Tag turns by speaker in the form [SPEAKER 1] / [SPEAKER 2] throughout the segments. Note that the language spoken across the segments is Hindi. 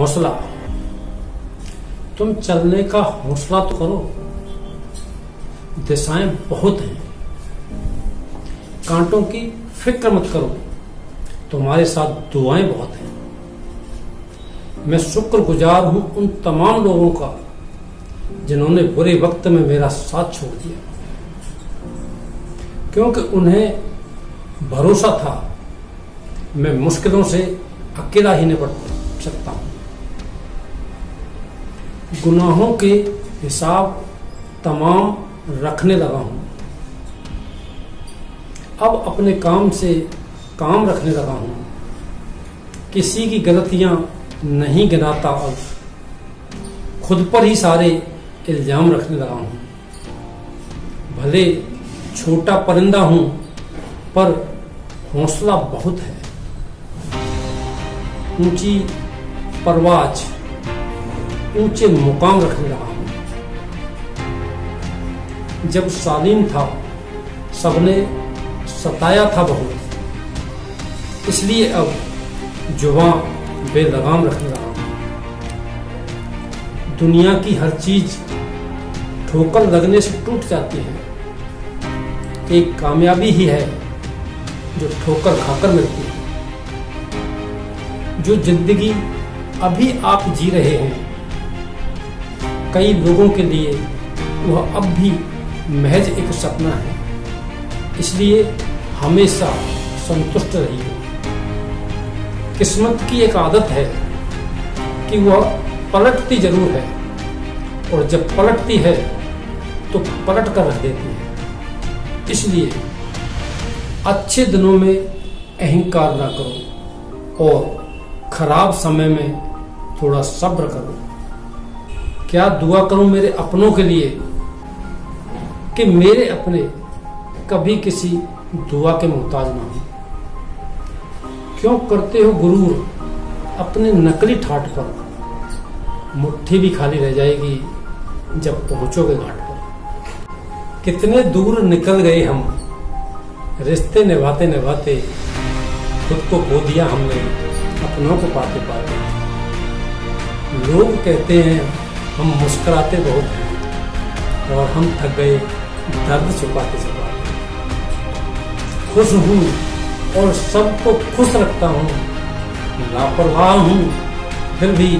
[SPEAKER 1] हौसला। तुम चलने का हौसला तो करो। दिशाएं बहुत हैं, कांटों की फिक्र मत करो, तुम्हारे साथ दुआएं बहुत हैं। मैं शुक्रगुजार हूं उन तमाम लोगों का जिन्होंने बुरे वक्त में मेरा साथ छोड़ दिया, क्योंकि उन्हें भरोसा था मैं मुश्किलों से अकेला ही निपट सकता हूं। गुनाहों के हिसाब तमाम रखने लगा हूं, अब अपने काम से काम रखने लगा हूं। किसी की गलतियां नहीं गिनाता और खुद पर ही सारे इल्जाम रखने लगा हूं। भले छोटा परिंदा हूं पर हौसला बहुत है। ऊंची परवाज, ऊंचे मुकाम रखने लगा हूं। जब सालीम था सबने सताया था बहुत, इसलिए अब जुबां बेलगाम रखने लगा हूं। दुनिया की हर चीज ठोकर लगने से टूट जाती है, एक कामयाबी ही है जो ठोकर खाकर मिलती है। जो जिंदगी अभी आप जी रहे हैं, कई लोगों के लिए वह अब भी महज एक सपना है, इसलिए हमेशा संतुष्ट रहिए। किस्मत की एक आदत है कि वह पलटती जरूर है, और जब पलटती है तो पलट कर रख देती है। इसलिए अच्छे दिनों में अहंकार ना करो और खराब समय में थोड़ा सब्र करो। क्या दुआ करूं मेरे अपनों के लिए कि मेरे अपने कभी किसी दुआ के मोहताज ना हो। क्यों करते हो गुरूर अपने नकली ठाठ पर, मुट्ठी भी खाली रह जाएगी जब पहुंचोगे घाट पर। कितने दूर निकल गए हम, रिश्ते निभाते निभाते खुद को खो दिया हमने अपनों को पाते पाते। लोग कहते हैं हम मुस्कुराते बहुत हैं और हम थक गए दर्द छुपाते छुपाते। खुश हूं और सबको खुश रखता हूं, लापरवाह हूं फिर भी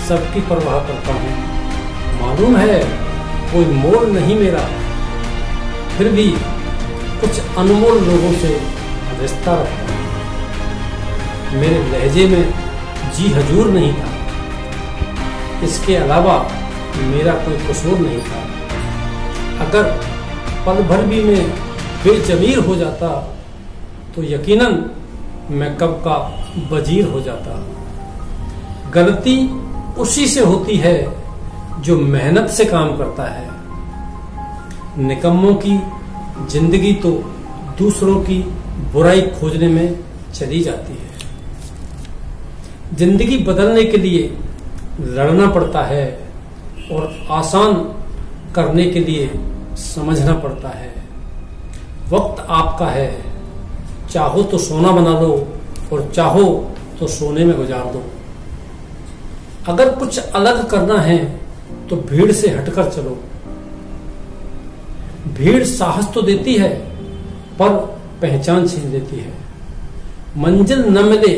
[SPEAKER 1] सबकी परवाह करता हूं। मालूम है कोई मोल नहीं मेरा, फिर भी कुछ अनमोल लोगों से रिश्ता रखता हूं। मेरे लहजे में जी हजूर नहीं था, इसके अलावा मेरा कोई कसूर नहीं था। अगर पल भर भी मैं बेजमीर हो जाता तो यकीनन मैं कब का वजीर हो जाता। गलती उसी से होती है जो मेहनत से काम करता है। निकम्मों की जिंदगी तो दूसरों की बुराई खोजने में चली जाती है। जिंदगी बदलने के लिए लड़ना पड़ता है और आसान करने के लिए समझना पड़ता है। वक्त आपका है, चाहो तो सोना बना लो और चाहो तो सोने में गुजार दो। अगर कुछ अलग करना है तो भीड़ से हटकर चलो। भीड़ साहस तो देती है पर पहचान छीन लेती है। मंजिल न मिले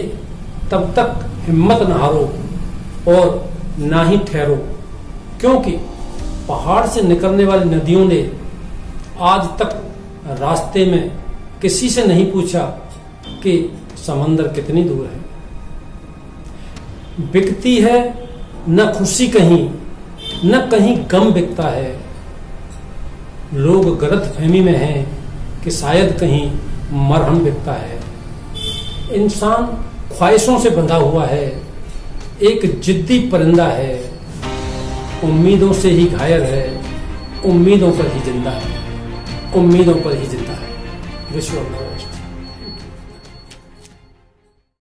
[SPEAKER 1] तब तक हिम्मत न हारो और ना ही ठहरो, क्योंकि पहाड़ से निकलने वाली नदियों ने आज तक रास्ते में किसी से नहीं पूछा कि समंदर कितनी दूर है। बिकती है न खुशी कहीं, न कहीं गम बिकता है। लोग गलतफहमी में हैं कि शायद कहीं मरहम बिकता है। इंसान ख्वाहिशों से बंधा हुआ है, एक जिद्दी परिंदा है। उम्मीदों से ही घायल है, उम्मीदों पर ही जिंदा है, उम्मीदों पर ही जिंदा है। विश्व